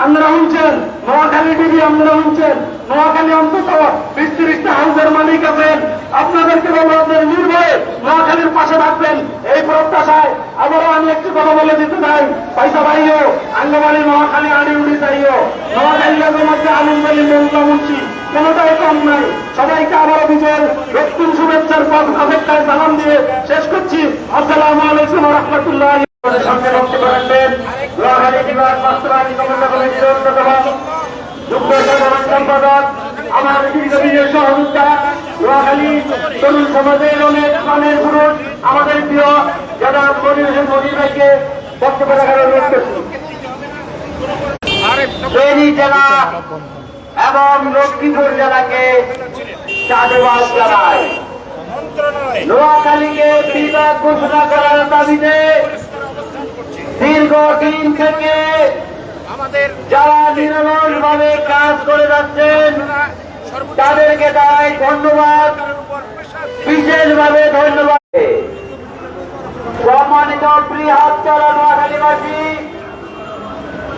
আপনারা শুনছেন, নোয়াখালী টিভি আপনারা শুনছেন, নোয়াখালী অন্তত 20-30টা হাউসের মালিক আছেন। আপনাদেরকে বলবো আপনাদের নির্ভয়ে নোয়াখালীর পাশে থাকবেন এই প্রত্যাশায় আবারও আমি একটু কথা বলে দিতে চাই। পয়সা ভাইও আঙ্গবাড়ি নোয়াখালী আড়ি উড়ি চাইও, নোয়াখালী লোকের মধ্যে আনন্দলী মৌলা মুন্সি কোনটাই কম নাই। সবাইকে আবারও বিজয়ের রক্তিম শুভেচ্ছার পথ অপেক্ষায় সালাম দিয়ে শেষ করছি। আসসালামু আলাইকুম রহমতুল্লাহ। সঙ্গে বক্তব্য রাখবেন নোয়াখালী বিভাগ বাস্তবায়ন কমিটি কমিটির অন্যতম যুগ্ম সাধারণ সম্পাদক আমার দীর্ঘদিনের সহযোদ্ধা নোয়াখালী তরুণ সমাজের অনেক প্রাণের পুরুষ আমাদের প্রিয় যারা মনির ভাইকে বক্তব্য রাখার অনুরোধ করছি। ফেনী জেলা এবং লক্ষ্মীপুর জেলাকে সাধুবাদ জানায়। নোয়াখালীকে বিভাগ ঘোষণা করার দাবিতে দীর্ঘদিন থেকে যারা নিরলস ভাবে কাজ করে যাচ্ছেন তাদেরকে তাই ধন্যবাদ, বিশেষভাবে ধন্যবাদ। সম্মানিত বৃহৎ জেলা নোয়াখালীবাসী,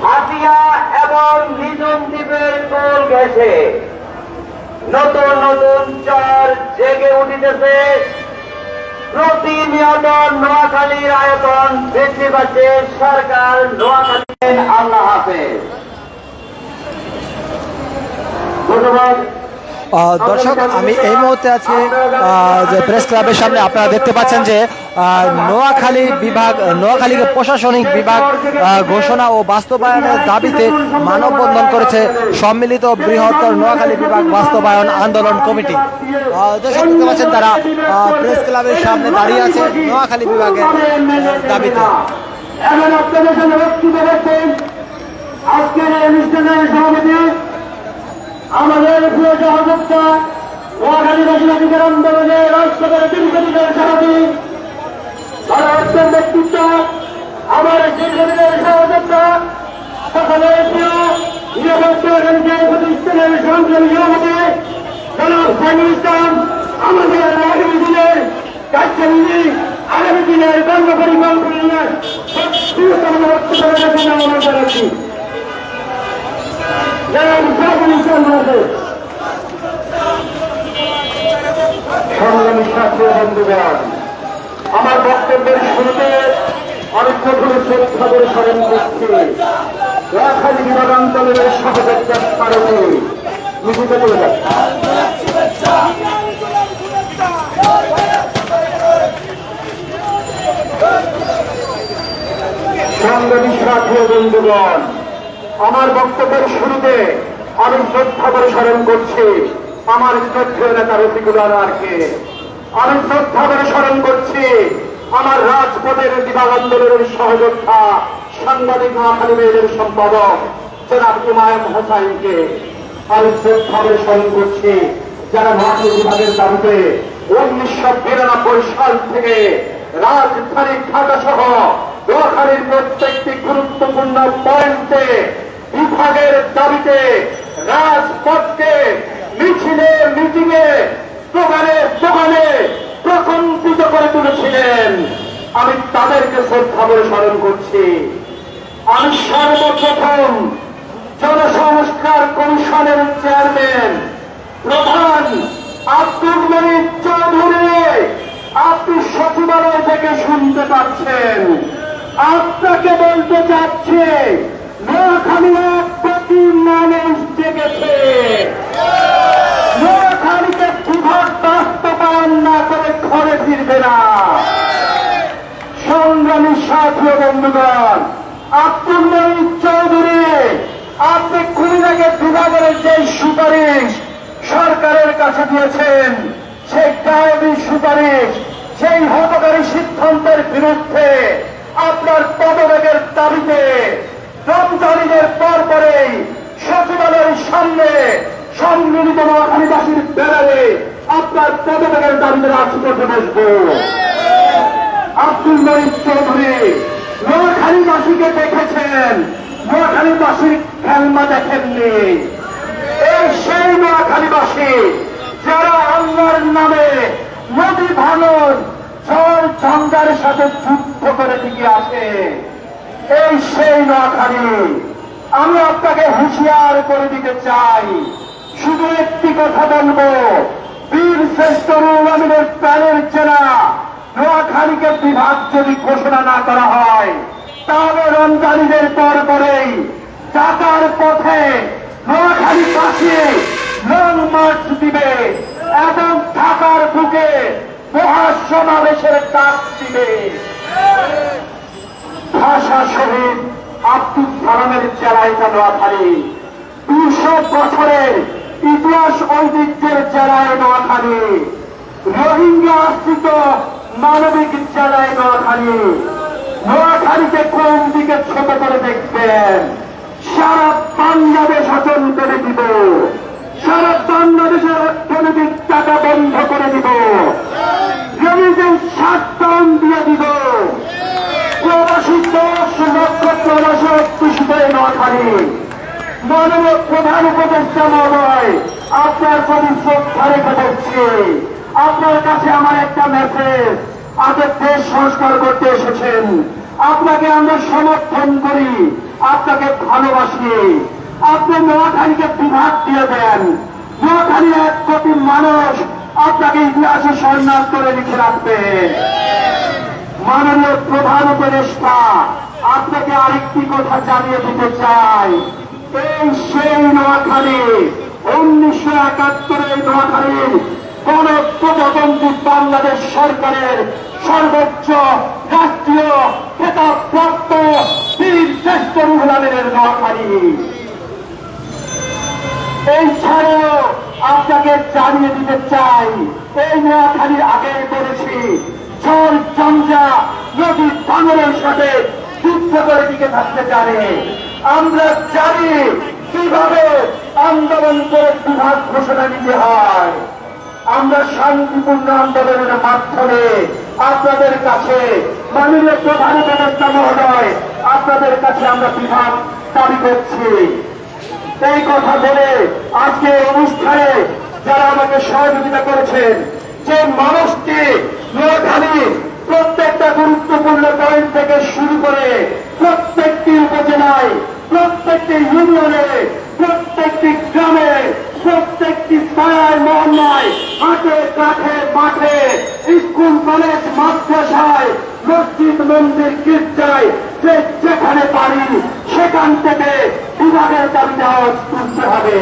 হাতিয়া এবং নিঝুম দ্বীপের কোল ঘেঁষে নতুন নতুন চর জেগে উঠিতেছে। প্রতিনিয়ত নোয়াখালীর আয়তন বৃদ্ধি পাচ্ছে। সরকার নোয়াখালী আল্লাহ হাফেজ। ধন্যবাদ। দর্শক, আমি এই মুহূর্তে আছি যে প্রেস ক্লাবের সামনে। আপনারা দেখতে পাচ্ছেন যে নোয়াখালী বিভাগ, নোয়াখালী প্রশাসনিক বিভাগ ঘোষণা ও বাস্তবায়নের দাবিতে মানববন্ধন করেছে সম্মিলিত বৃহত্তর নোয়াখালী বিভাগ বাস্তবায়ন আন্দোলন কমিটি। দর্শক দেখতে পাচ্ছেন তারা প্রেস ক্লাবের সামনে দাঁড়িয়ে আছে নোয়াখালী বিভাগের দাবিতে। আজকের এই অনুষ্ঠানের সভাপতি আমাদের প্রিয় সহযোদ্ধা নোয়াখালীবাসী অধিকার আন্দোলনের রাষ্ট্রপতি দীর্ঘদিনের সভাপতি ভারতের ব্যক্তিত্ব আমার দীর্ঘদিনের সহযোদ্ধা সকলের প্রিয় নিরাপত্তা প্রতিষ্ঠানের সংগ্রামী সভাপতি জনাব সাইনুল ইসলাম, আমাদের আগামী দিনের কার্যকরী আগামী দিনের গঙ্গ পরিকল্পনার বক্তব্য জানাচ্ছি। সংগ্রামী ছাত্র বন্ধুগণ, আমার বক্তব্যের শুরুতে আমি প্রথমে শ্রদ্ধা করে স্মরণ করছি নোয়াখালী বিভাগ আন্দোলনের সহযোগিতার কারণে মিলিত করে যাচ্ছে। সংগ্রামী ছাত্র বন্ধুগণ, আমার বক্তব্যের শুরুতে আমি শ্রদ্ধা করে স্মরণ করছি আমার শ্রদ্ধেয় নেতা রফিকুল আনোয়ারকে। আমি শ্রদ্ধা করে স্মরণ করছি আমার রাজপথের বিভাগ আন্দোলনের সহযোদ্ধা সাংবাদিক নোয়াখালী মেয়েদের সম্পাদক জনাব ইমাম হোসাইনকে। আমি শ্রদ্ধা করে স্মরণ করছি যারা নোয়াখালী বিভাগের দাবিতে 1992 সাল থেকে রাজধানী ঢাকা সহ নোয়াখালীর প্রত্যেকটি গুরুত্বপূর্ণ পয়েন্টে বিভাগের দাবিতে রাজপথকে মিছিলে মিটিংয়ে দোকানে দোকানে প্রকম্পিত করে তুলেছিলেন। আমি তাদেরকে শ্রদ্ধা করে স্মরণ করছি। আমি সর্বপ্রথম জনসংস্কার কমিশনের চেয়ারম্যান প্রধান আব্দুল মনির চৌধুরী, আপনি সচিবালয় থেকে শুনতে পাচ্ছেন, আপনাকে বলতে চাচ্ছি নোয়াখালীর প্রতি মানুষ জেগেছে। নোয়াখালীকে বিভাগ বাস্তবায়ন না করে ঘরে ফিরবে না। সংগ্রামী সাথী বন্ধুগণ, আব্দুল মনির চৌধুরী, আপনি খুলনাকে বিভাগের যে সুপারিশ সরকারের কাছে দিয়েছেন, সেই গায়েবী সুপারিশ, সেই হতকারী সিদ্ধান্তের বিরুদ্ধে আপনার পদত্যাগের দাবিতে রমজানের পরেই সচিবালয়ের সামনে সম্মিলিত নোয়াখালীবাসীর ব্যানারে আপনার পদত্যাগের দাবিতে রাজপথে বসব। আব্দুল মনির চৌধুরী, নোয়াখালীবাসীকে দেখেছেন, নোয়াখালীবাসীর খেলমা দেখেননি। এই সেই নোয়াখালীবাসী যারা আল্লাহর নামে নদী ভাঙন ঝড় ঝঞ্ঝার সাথে যুদ্ধ করে টিকে আসে। এই সেই নোয়াখালী। আমি আপনাকে হুঁশিয়ার করে দিতে চাই, শুধু একটি কথা বলবো, বীর শ্রেষ্ঠ রুহুল আমিনের প্রাণের জেলা নোয়াখালীকে বিভাগ যদি ঘোষণা না করা হয়, তাহলে রমজান ঈদের পর পরেই ঢাকার পথে নোয়াখালী পাশে লং মার্চ দিবে এবং ঢাকার বুকে মহাসমাবেশের ডাক দিবে। ভাষা শহীদ আব্দুল সালামের জেলা এটা নোয়াখালী, 200 বছরের ইতিহাস ঐতিহ্যের জেলায় নোয়াখালী, রোহিঙ্গা আশ্রিত মানবিক জেলায় নোয়াখালী। নোয়াখালীকে কোন দিকে ছোট করে দেখবেন? সারা বাংলাদেশ অচল করে দিব, সারা বাংলাদেশের অর্থনৈতিক টাকা বন্ধ করে দিব, জমিতে শাটডাউন দিয়ে দিব। প্রবাসী 10 লক্ষ প্রবাসী অত্যুষিত নোয়াখালী। মাননীয় প্রধান উপদেষ্টা মহোদয়, আপনার প্রতি শ্রদ্ধা রেখে বলছি, আপনার কাছে আমার একটা মেসেজ। আপনি দেশ সংস্কার করতে এসেছেন, আপনাকে আমরা সমর্থন করি, আপনাকে ভালোবাসি। আপনি নোয়াখালীকে বিভাগ দিয়ে দেন, নোয়াখালী 1 কোটি মানুষ আপনাকে ইতিহাসে স্বর্ণাক্ষরে করে লিখে রাখবে। মাননীয় প্রধান উপদেষ্টা, আপনাকে আরেকটি কথা জানিয়ে দিতে চাই, এই সেই নোয়াখালী 1971 নোয়াখালীর গণপ্রজাতন্ত্রী বাংলাদেশ সরকারের সর্বোচ্চ রাষ্ট্রীয় খেতাবপ্রাপ্ত বীর শ্রেষ্ঠ রুহুল আমিনের নোয়াখালী। এই ছাড়াও আপনাকে জানিয়ে দিতে চাই, এই নোয়াখালীর আগে বলেছি, ঝড় ঝঞ্ঝা নদী ভাঙনের সাথে যুদ্ধ করে টিকে থাকতে জানে। আমরা জানি কিভাবে আন্দোলন করে বিভাগ ঘোষণা দিতে হয়। আমরা শান্তিপূর্ণ আন্দোলনের মাধ্যমে আপনাদের কাছে, মাননীয় প্রধান উপদেষ্টা মহোদয়, আপনাদের কাছে আমরা বিভাগ দাবি করছি। এই কথা বলে আজকে অনুষ্ঠানে যারা আমাকে সহযোগিতা করেছেন, যে মানুষটি নোয়াখালী প্রত্যেকটা গুরুত্বপূর্ণ পয়েন্ট থেকে শুরু করে প্রত্যেকটি উপজেলায়, প্রত্যেকটি ইউনিয়নে, প্রত্যেকটি গ্রামে, প্রত্যেকটি পাড়ায় মহল্লায়, হাটে কাঠে মাঠে, স্কুল কলেজ মাদ্রাসায়, মসজিদ মন্দির গির্জায়, যেখানে পারি সেখান থেকে বিভাগের দাবিতে আওয়াজ তুলতে হবে।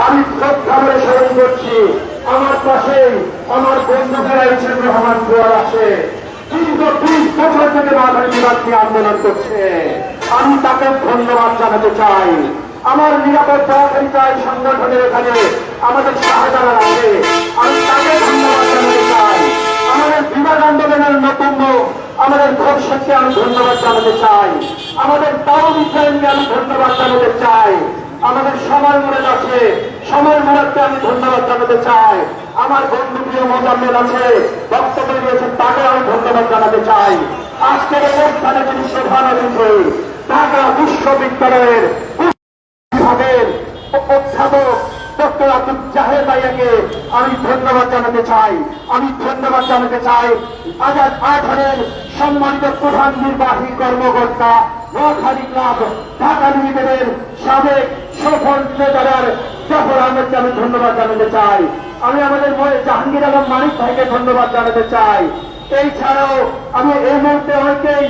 আমি শ্রদ্ধা করে স্মরণ করছি, আমার পাশে আমার বন্ধুরা হিসেবে রহমান জোয়ার আছে, দীর্ঘ 20 বছর থেকে নোয়াখালী বিভাগ নিয়ে আন্দোলন করছে। আমি তাকে ধন্যবাদ জানাতে চাই। আমার নিরাপদ নোয়াখালী চাই সংগঠনের এখানে আমাদের শাহজালাল আছে, আমি তাকে ধন্যবাদ জানাতে চাই। আমাদের বিভাগ আন্দোলনের নতুন আমাদের ভবিষ্যৎকে আমি ধন্যবাদ জানাতে চাই। আমাদের দারুণ ইসলামকে আমি ধন্যবাদ জানাতে চাই। আমাদের সময় মূলত আছে, সময় মূলতকে আমি ধন্যবাদ জানাতে চাই। আমার বন্ধু প্রিয় মোজাম্মেল আছে, বক্তব্য দিয়েছেন, তাকে আমি ধন্যবাদ জানাতে চাই। আজকের অনুষ্ঠানে যিনি প্রধান অতিথি, ঢাকা বিশ্ববিদ্যালয়ের বিভাগের অধ্যাপক ডক্টর আব্দুল জাহের ভাইয়াকে আমি ধন্যবাদ জানাতে চাই। আমি ধন্যবাদ জানাতে চাই আজাদ আঠারের সম্মানিত প্রধান নির্বাহী কর্মকর্তা নোয়াখালী ক্লাব ঢাকা লিমিটেডের সাবেক সফল ট্রেজারার জাফর আহমেদকে আমি ধন্যবাদ জানাতে চাই। আমি আমাদের জাহাঙ্গীর আলম মানিক ভাইকে ধন্যবাদ জানাতে চাই। এই ছাড়াও আমি এই মুহূর্তে অনেকেই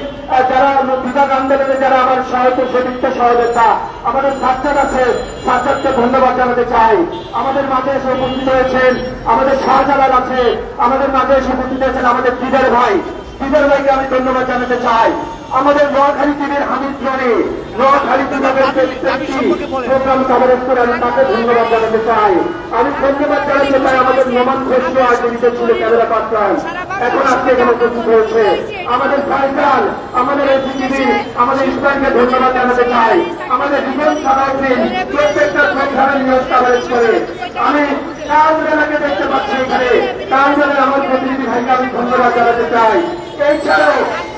যারা বিভাগ আন্দোলনে যারা আমার সহায়তা সতীর্থ সহযোগিতা, আমাদের সাজ্জাদ আছে, সাজ্জাদকে ধন্যবাদ জানাতে চাই। আমাদের মাঝে এসে উপস্থিত হয়েছেন আমাদের শাহজালাল আছে, আমাদের মাঝে এসে উপস্থিত হয়েছেন আমাদের দিদার ভাই, দিদার ভাইকে আমি ধন্যবাদ জানাতে চাই। আমাদের নোয়াখালী টিভির হামিদ জনি, নোয়াখালী বিভাগের প্রোগ্রাম কভারেজ করে আমি তাকে ধন্যবাদ জানাতে চাই। আমি ধন্যবাদ জানাতে চাই আমাদের নোমান ঘোষকে আয়োজিত ছিল ক্যামেরা পার্সন, এখন আজকে এখানে উপস্থিত হয়েছে। আমাদের ফাইসাল, আমাদের এসিটিভি, আমাদের ইসলামকে ধন্যবাদ জানাতে চাই। আমাদের জীবন সাধারণ প্রত্যেকটা সংখ্যানের নিউজ কভারেজ করে। আমি কালবেলাকে দেখতে পাচ্ছি এখানে, কালবেলা আমার প্রতিনিধি ভাইকে আমি ধন্যবাদ জানাতে চাই। এছাড়াও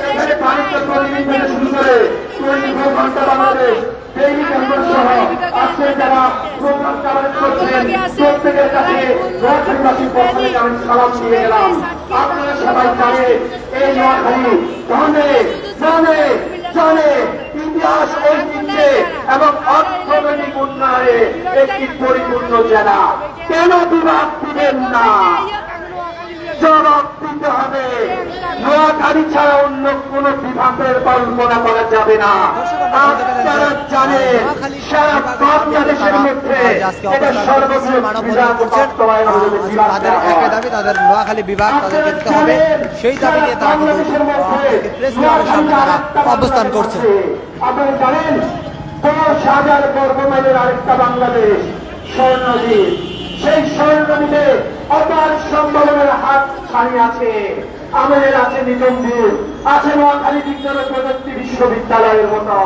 এখানে বাণিজ্য প্রতিনিধি থেকে শুরু করে 24 ঘন্টা বাংলাদেশ ডেইলি ক্যাম্পাস সহ আজকে যারা প্রোগ্রাম কভারেজ করছেন প্রত্যেকের কাছে নোয়াখালীবাসীর পক্ষ থেকে আমি সালাম দিয়ে গেলাম। আপনারা সবাই জানেন এই নোয়াখালী জনে জনে জনে ইতিহাস ঐতিহ্যে এবং অর্থনৈতিক উন্নয়নে একটি পরিপূর্ণ জেলা। কেন বিভাগ দিবেন না? জবাব দিতে হবে। নোয়াখালী ছাড়া অন্য কোন বিভাগের কল্পনা করা যাবে না। আপনারা জানেন সারা বাংলাদেশের মধ্যে এটা সর্বোচ্চ বিভাগ বাস্তবায়ন হবে। তাদের একটা দাবি, তাদের নোয়াখালী বিভাগ তাদেরকে দিতে হবে, সেই দাবি নিয়ে তারা প্রেস ক্লাবের সামনে তারা অবস্থান করছে। আপনারা জানেন 10,000 বর্গ মাইলের আরেকটা বাংলাদেশ স্বর্ণদ্বীপ। সেই স্বর্ণদ্বীপে অপার সম্ভাবনার হাত ছাড়িয়ে আছে। আমাদের আছে নিজামপুর, আছে নোয়াখালী বিজ্ঞান ও প্রযুক্তি বিশ্ববিদ্যালয়ের মতো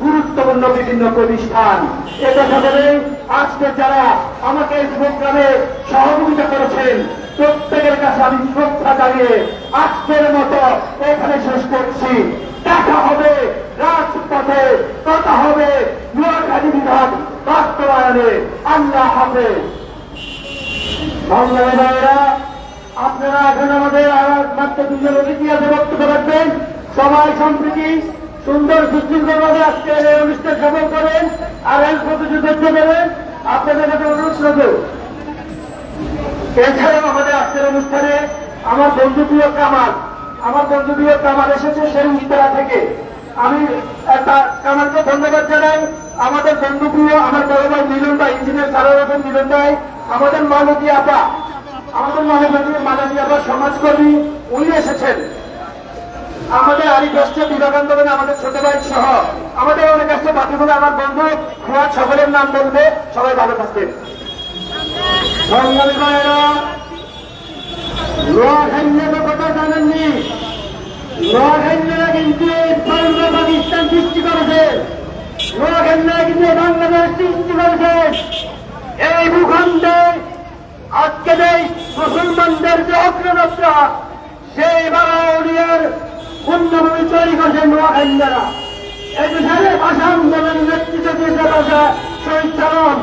গুরুত্বপূর্ণ বিভিন্ন প্রতিষ্ঠান। এটা সকলে আজকে যারা আমাকে এই প্রোগ্রামে সহযোগিতা করেছেন প্রত্যেকের কাছে আমি শ্রদ্ধা জানিয়ে আজকের মতো এখানে শেষ করছি। দেখা হবে রাজপথে, কথা হবে নোয়াখালী বিভাগ বাস্তবায়নে। আল্লাহ হাফেজ। বাংলা ভাইয়েরা, আপনারা এখন আমাদের মাত্র 2 জন অতিথি আছে, বক্তব্য রাখবেন। সবাই সম্প্রীতি সুন্দর সুশৃঙ্খলভাবে আজকে এই অনুষ্ঠান সফল করেন আর এই প্রতিযোগিতা করেন। আপনাদের কাছে অনুরোধ করবো। এছাড়াও আমাদের আজকের অনুষ্ঠানে আমার বন্ধুপ্রিয় কামাল এসেছে সেই উত্তরা থেকে। আমি কামালকে ধন্যবাদ জানাই। আমাদের বন্ধুপ্রিয় আমার বড় ভাই মিলন ভাই, ইঞ্জিনিয়ার সারার মিলন ভাই, আমাদের মানবী আপা সমাজকর্মী, উনি এসেছেন। আমাদের আরিফ রাষ্ট্র বিভাগ আন্দোলনে আমাদের ছোট ভাই সহ আমাদের অনেক আসছে। বাকি বলে আমার বন্ধু ফুয়াদ সকলের নাম বলবে। সবাই ভালো থাকবেন। নোয়াখালীর কথা জানেননি? নোয়াখালীরা কিন্তু পাকিস্তান সৃষ্টি করেছে। নোয়াখালীরা কিন্তু বাংলাদেশ সৃষ্টি করেছে। এই ভূখণ্ডে আজকে যে মুসলমানদের যে অগ্রযাত্রা, সেই বাঙালির পুণ্যভূমি তৈরি করেছে নোয়াখালীরা। এই বিষয়ে ভাষা আন্দোলন নেতৃত্ব দিয়েছে ভাষা শহীদ সালাম।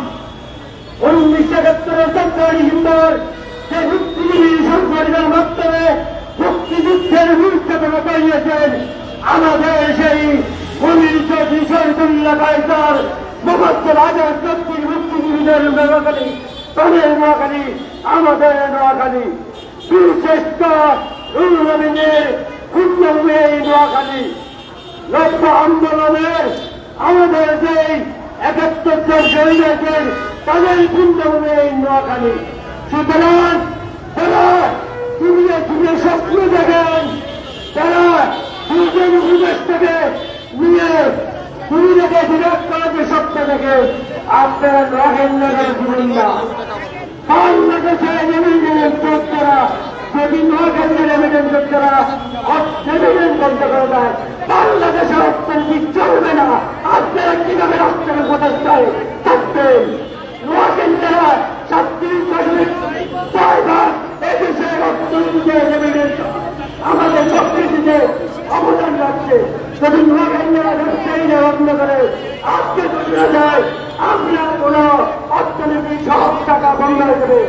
1971 ডিসেম্বর যে মুক্তিজীবী সংগঠনের মাধ্যমে মুক্তিযুদ্ধের ভূমিকা পাইয়েছেন আমাদের সেই শহীদুল্লাহ কায়সার মুফাজ্জল আজাদ শক্তির মুক্তিজীবীদের নোয়াখালী, তাদের নোয়াখালী, আমাদের নোয়াখালী বীরশ্রেষ্ঠ রুহুল পুণ্যভূমি এই নোয়াখালী। লক্ষ্য আন্দোলনের আমাদের যে 71 জন শহীদ হয়েছেন তাদের পুণ্যভূমি এই নোয়াখালী। সুতরাং তারা দুনিয়া স্বপ্ন দেখেন, তারা দুজন উপদেশটাকে নিয়ে দুনিয়াকে বিরাট করার যে স্বপ্ন দেখে আপনারা নোয়াখালী দিবেন না। বাংলাদেশে এভিডেন্স করা, যদি নোয়াখালীর এভিডেন্স করা এভিডেন্স বন্ধ করা যায়, বাংলাদেশের অর্থনীতি চলবে না। আপনারা কিভাবে রাষ্ট্রের প্রচেষ্টায় থাকবেন? নোয়াখালীরা 37.6 এদেশের অর্থনীতিতে এভিডেন্স আমাদের প্রকৃতিতে অবদান রাখছে। যদি নোয়াখালীরা ব্যবসায়ীরা বন্ধ করে আজকে বোঝা যায় আমরা কোন অর্থনীতি সব টাকা বন্ধ হয়ে যাবে।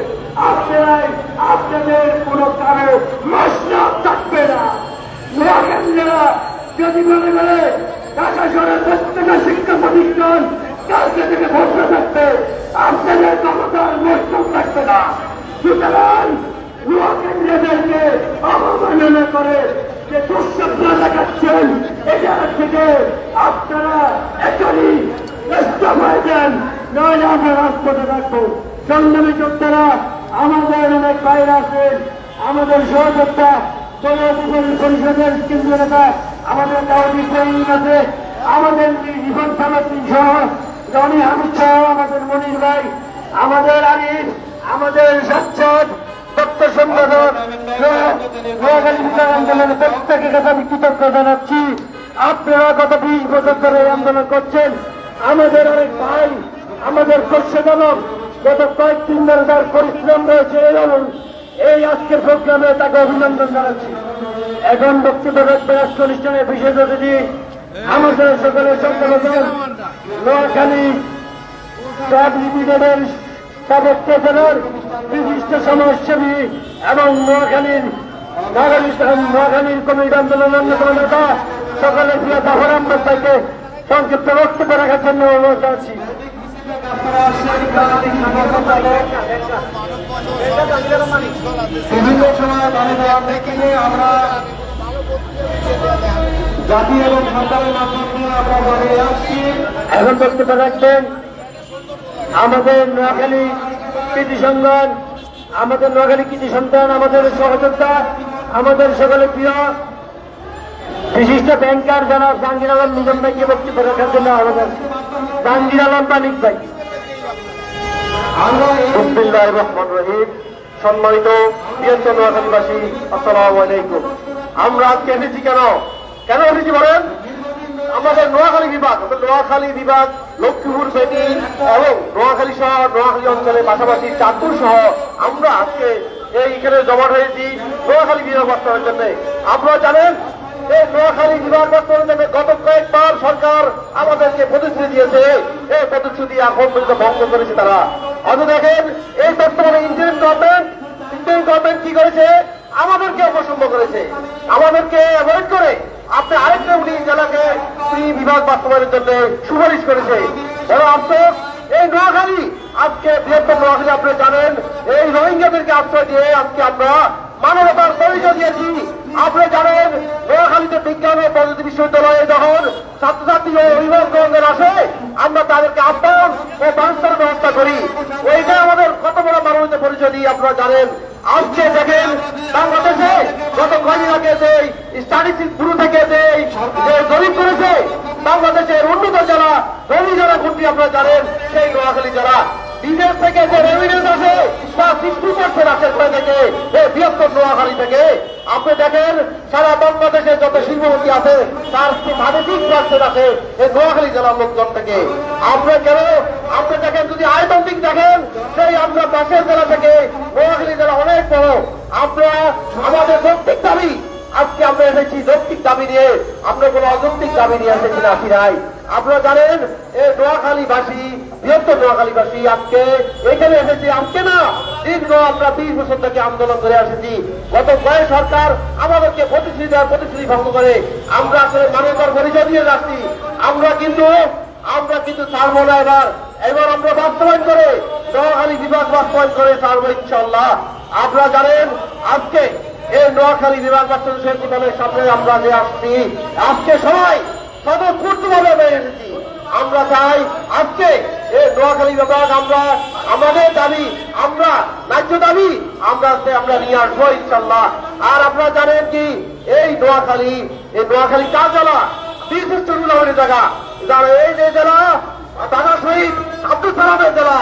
আপনাদের কোন কারো মশলা থাকবে না। নোয়াখালীরা যদি মনে করে ঢাকা শহরের প্রত্যেকটা শিক্ষা প্রতিষ্ঠান কালকে থেকে বন্ধ থাকবে, আপনাদের ক্ষমতার মস্তক থাকবে না। সুতরাং নোয়াখালীদেরকে অবমাননা করে যে দুঃস্বপ্ন দেখাচ্ছেন, এটা থেকে আপনারা এখনই হয়ে যান, নইলে আমরা রাজপথে থাকবো। সংগ্রামী যোদ্ধারা, আমাদের অনেক বাইরে আছেন, আমাদের সহযোদ্ধা পরিষদের কেন্দ্রীয় নেতা আমাদের দাউদ ইব্রাহিম আছে, আমাদের রিফাত সালাউদ্দিন সহ রনি হামিদ সহ আমাদের মনির ভাই, আমাদের আরিফ, আমাদের সাচ্চদ দপ্তর সম্পাদক নোয়াখালী বিভাগ আন্দোলনের প্রত্যেকের কাছে আমি কৃতজ্ঞ জানাচ্ছি। আপনারা গত 20 বছর ধরে এই আন্দোলন করছেন। আমাদের অনেক ভাই, আমাদের কর্ষদানব গত কয়েকদিন ধরে তার পরিশ্রম রয়েছে এই আজকের প্রোগ্রামে তাকে অভিনন্দন জানাচ্ছি। এখন বক্তব্য রাখবে আজকে অনুষ্ঠানের বিশেষ অতিথি আমাদের সকলের সম্পাদক নোয়াখালী ব্রিগেডের সাবেক ট্রেজারার, বিশিষ্ট সমাজসেবী এবং নোয়াখালীর কমিটি আন্দোলনের অন্যতম নেতা সকলের প্রিয় জাফর আহমদ ভাইকে সংক্ষিপ্ত বক্তব্য রাখার জন্য অনুরোধ জানাচ্ছি। বিভিন্ন সময় আমরা জাতি এবং সরকারের মাধ্যমে আমরা বলে আসছি। এখন বক্তব্য রাখছেন আমাদের নোয়াখালী কৃতি সন্তান, আমাদের সহযোদ্ধা, আমাদের সকলে প্রিয় বিশিষ্ট ব্যাংকার জনাব জাহাঙ্গীর আলম নিজাম ভাইকে বক্তব্য রাখার জন্য আমাদের জাহাঙ্গীর আলম মানিক ভাই। বিসমিল্লাহির রহমানির রহিম। সম্মানিত প্রিয়তম নোয়াখালীবাসী, আসসালামু আলাইকুম। আমরা আজকে এসেছি কেন এসেছি বলেন? আমাদের নোয়াখালী বিভাগ লক্ষ্মীপুর বেটি এবং নোয়াখালী শহর, নোয়াখালী অঞ্চলের পাশাপাশি চাঁদপুর সহ আমরা আজকে এইখানে জমা হয়েছি নোয়াখালী বিভাগ বাস্তবায়নের জন্য। আপনারা জানেন এই নোয়াখালী বিভাগ বাস্তবায়নের জন্য গত কয়েকবার সরকার আমাদেরকে প্রতিশ্রুতি দিয়েছে, এই প্রতিশ্রুতি এখন পর্যন্ত ভঙ্গ করেছে তারা। অথচ দেখেন এই বর্তমানে ইন্টারিম গভর্নমেন্ট কি করেছে? আমাদেরকে অবসম্ভ করেছে, আমাদেরকে অ্যাভয়েড করে আপনি আরেকটা জেলাকে বিভাগ বাস্তবায়নের জন্য সুপারিশ করেছে। বড় আফসোস, এই নোয়াখালী আজকে বৃহত্তম নোয়াখালী আপনারা জানেন এই রোহিঙ্গাদেরকে আশ্রয় দিয়ে আজকে আমরা মানবতার পরিচয় দিয়েছি। আপনারা জানেন নোয়াখালীতে বিজ্ঞান ও প্রযুক্তি বিশ্ববিদ্যালয়ে যখন ছাত্রছাত্রী ও অভিভাবকগণ আসে আমরা তাদেরকে আহ্বান ও ট্রান্সফার ব্যবস্থা করি। ওইটা আমাদের কত বড় মানবতার পরিচয় দিই আপনারা জানেন। আজকে দেখেন বাংলাদেশে গত কয়েকদিন আগে যে স্ট্যাটিস্টিক্স ব্যুরো থেকে যে জরিপ করেছে বাংলাদেশের উন্নত জেলা ধনী জেলা কোনটি আপনারা জানেন? সেই নোয়াখালী জেলা। বিদেশ থেকে যে রেভিনিউজ আসে তা 60% আসে থেকে এই বৃহত্তর নোয়াখালী থেকে। আপনি দেখেন সারা বাংলাদেশে যত শিল্পপতি আছে তার 30% আছে এই নোয়াখালী জেলার লোকজন থেকে। আপনি দেখেন যদি আয়তন দিক দেখেন সেই আমরা পাশের জেলা থেকে নোয়াখালী জেলা অনেক বড়। আমরা আমাদের যৌক্তিক দাবি আজকে আমরা এসেছি যৌক্তিক দাবি নিয়ে, আমরা কোনো অযৌক্তিক দাবি নিয়ে এসেছি না আসি নাই। আপনারা জানেন এই নোয়াখালীবাসী, বৃহত্তর নোয়াখালীবাসী আজকে এখানে এসেছি আজকে না, দীর্ঘ আমরা 20 বছর থেকে আন্দোলন করে আসেছি। গত কয়েক সরকার আমাদেরকে প্রতিশ্রুতি ভঙ্গ করে আমরা আসলে মানবতার পরিচয় দিয়ে যাচ্ছি। আমরা কিন্তু ছাড়বো না। এবার আমরা বাস্তবায়ন করে নোয়াখালী বিভাগ বাস্তবায়ন করে ছাড়বো ইনশাল্লাহ। আপনারা জানেন আজকে এই নোয়াখালী বিভাগ বাস্তবায়নের সামনে আমরা যে আসছি আজকে সবাই স্বতঃস্ফূর্তভাবে এসেছি। আমরা চাই আজকে এই নোয়াখালী বিভাগ আমরা আমাদের দাবি, আমরা ন্যায্য দাবি আমরা নিয়ে আসবো ইনশাল্লাহ। আর আপনারা জানেন কি এই নোয়াখালী কার জেলা? বিশিষ্ট রুলামের জায়গা। যারা এই যে জেলা দাদা শহীদ আব্দুল সালামের জেলা।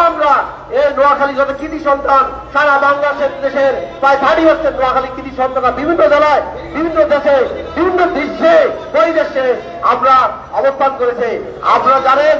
আমরা এই নোয়াখালী যত কৃতি সন্তান সারা বাংলাদেশের দেশের প্রায় 30% নোয়াখালী কৃতি সন্তানরা বিভিন্ন জেলায়, বিভিন্ন দেশে, বিভিন্ন দৃশ্যে পরিবেশে আমরা অবস্থান করেছে। আপনারা জানেন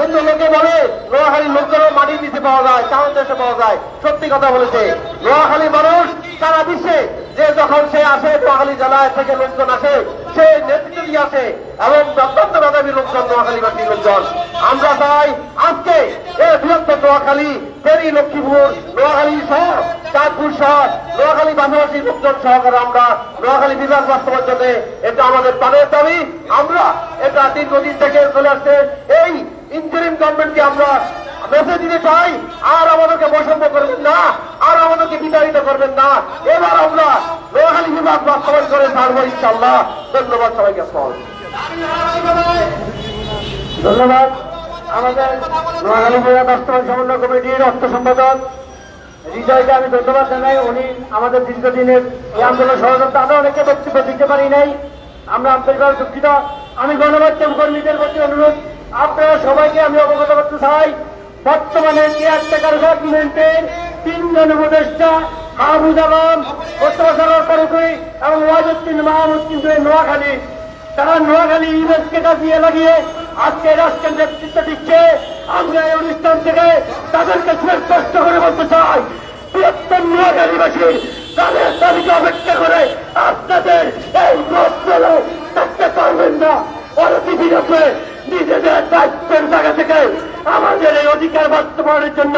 অন্য লোকে বলে নোয়াখালীর লোকজনও মাটির নিচে পাওয়া যায়, চাউন দেশে পাওয়া যায়। সত্যি কথা বলেছে নোয়াখালী মানুষ সারা বিশ্বে যে যখন সে আসে নোয়াখালী জেলায় থেকে লোকজন আসে, সে নেতৃত্ব দিয়ে আসে এবং অত্যন্ত মেধাবী লোকজন নোয়াখালীবাসী লোকজন। আমরা চাই আজকে এই বৃহত্তর নোয়াখালী, ফেনী, লক্ষ্মীপুর, নোয়াখালী শহর, চাঁদপুর শহর, নোয়াখালী বাসবাসী লোকজন সহকারে আমরা নোয়াখালী বিভাগ বাস্তবায়নের জন্য এটা আমাদের প্রাণের দাবি। আমরা এটা দীর্ঘদিন থেকে চলে আসছে। এই ইন্টারিম গভর্নমেন্টকে আমরা মেসেজ দিতে চাই, আর আমাদেরকে বৈষম্য করবেন না, আর আমাদেরকে বিতাড়িত করবেন না। এবার আমরা নোয়াখালী বিভাগ বাস্তবায়ন করে ছাড়বো ইনশাল্লাহ। ধন্যবাদ সবাইকে। ধন্যবাদ আমাদের নোয়াখালী বিভাগ বাস্তবায়ন সমন্বয় কমিটির অর্থ সম্পাদক হৃদয়কে আমি ধন্যবাদ জানাই। উনি আমাদের দীর্ঘদিনের এই আন্দোলন সহযোগিতা, আমরা অনেকে বক্তব্য দিতে পারি নাই, আমরা আন্তরিকভাবে দুঃখিত। আমি গণমাধ্যম কর্মীদের প্রতি অনুরোধ, আপনারা সবাইকে আমি অবগত করতে চাই বর্তমানে কেয়ারটেকার গভর্নমেন্টের 3 জন উপদেষ্টা মাহমুদ আলম, মোস্তফা ফারুকী এবং ওয়াজুদ্দিন মাহমুদ কিন্তু নোয়াখালী, তারা নোয়াখালী ইউনেস্কে কাজিয়ে লাগিয়ে আজকে রাষ্ট্রের নেতৃত্ব দিচ্ছে। আমরা এই অনুষ্ঠান থেকে তাদেরকে স্পষ্ট করে বলতে চাই বৃহত্তর নোয়াখালীবাসী তাদের তালিকা অপেক্ষা করে আপনাদের এই প্রশ্নে থাকতে পারবেন না। অনতিবিলম্বে নিজেদের দায়িত্বের জায়গা থেকে আমাদের এই অধিকার বাস্তবায়নের জন্য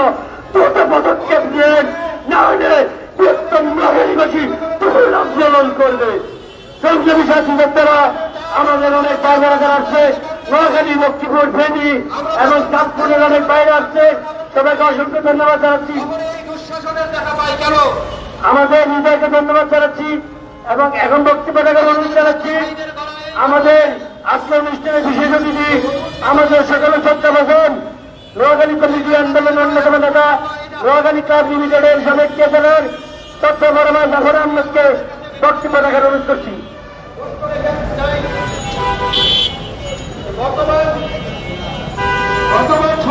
দ্রুত পদক্ষেপ নেন, না হলে বৃহত্তর নোয়াখালীবাসী তুমুল আন্দোলন করবে। সংসদীয় শাসিতারা আমাদের অনেক বাইরে আসছে, নোয়াখালী, লক্ষ্মীপুর, ফেনী এবং চাঁদপুরের অনেক বাইরে আসছে। সবাইকে অসংখ্য ধন্যবাদ জানাচ্ছি। আমাদের হৃদয়কে ধন্যবাদ জানাচ্ছি এবং এখন বক্তব্য দেখার অনুরোধ জানাচ্ছি আমাদের আজকের অনুষ্ঠানের বিশেষ অতিথি, আমাদের সকলে শ্রদ্ধাভাজন নোয়াখালী কমিটি আন্দোলনের অন্যতম নেতা, নোয়াখালী ক্লাব লিমিটেডের সাবেক চেয়ারম্যান তথ্য বর্মা জাফর আহমেদকে বক্তব্য দেখার অনুরোধ করছি।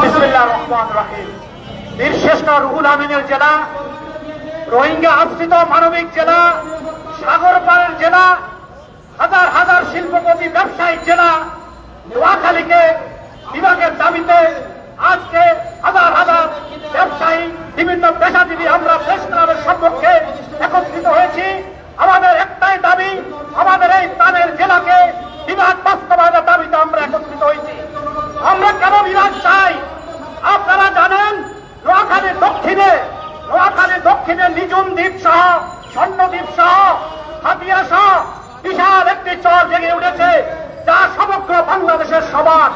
বিসমিল্লাহির রহমানির রহিম। বীরশ্রেষ্ঠ রুহুল আমিনের জেলা, রোহিঙ্গা আশ্রিত মানবিক জেলা, সাগর পাড়ের জেলা, হাজার হাজার শিল্পপতি ব্যবসায়িক জেলা নোয়াখালীকে বিভাগের দাবিতে আজকে হাজার হাজার ব্যবসায়ী, বিভিন্ন পেশাজীবী আমরা প্রেস ক্লাবের সম্পর্কে একত্রিত হয়েছি। আমাদের একটাই দাবি, আমাদের এই প্রাণের জেলাকে বিভাগ বাস্তবায়নের দাবিতে আমরা একত্রিত হয়েছি। আমরা কেন বিভাগ চাই আপনারা জানেন। নোয়াখালীর দক্ষিণে নিঝুম দ্বীপ সহ, স্বর্ণদ্বীপ সহ, হাতিয়া সহ বিশাল একটি চর জেগে উঠেছে যা সমগ্র বাংলাদেশের সমান।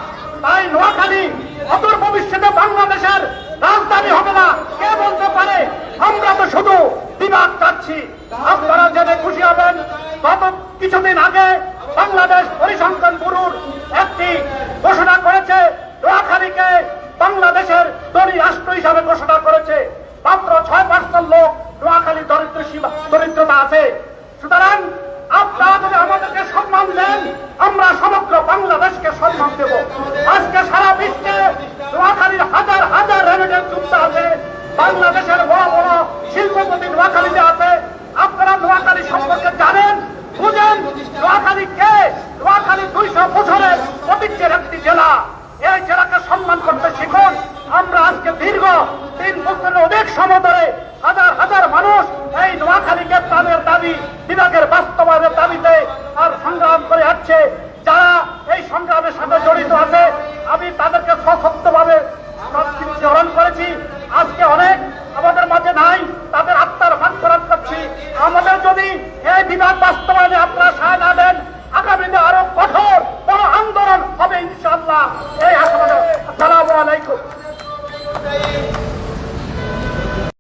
তাই নোয়াখালী অদূর ভবিষ্যতে বাংলাদেশের রাজধানী হবে না কে বলতে পারে? আমরা তো শুধু বিভাগ চাচ্ছি। আপনারা জেনে খুশি হবেন, গত কিছুদিন আগে বাংলাদেশ পরিসংখ্যান ব্যুরোর একটি ঘোষণা করেছে, নোয়াখালীকে বাংলাদেশের ধনী রাষ্ট্র হিসাবে ঘোষণা করেছে। মাত্র 6% লোক নোয়াখালী দরিদ্রতা আছে। সুতরাং আপনারা যদি আমাদেরকে সম্মান দেন, আমরা সমগ্র বাংলাদেশকে সম্মান দেব। আজকে সারা বিশ্বে নোয়াখালীর হাজার হাজার রেমিটেন্স যোদ্ধা আছে। বাংলাদেশের বড় বড় শিল্পপতি নোয়াখালীতে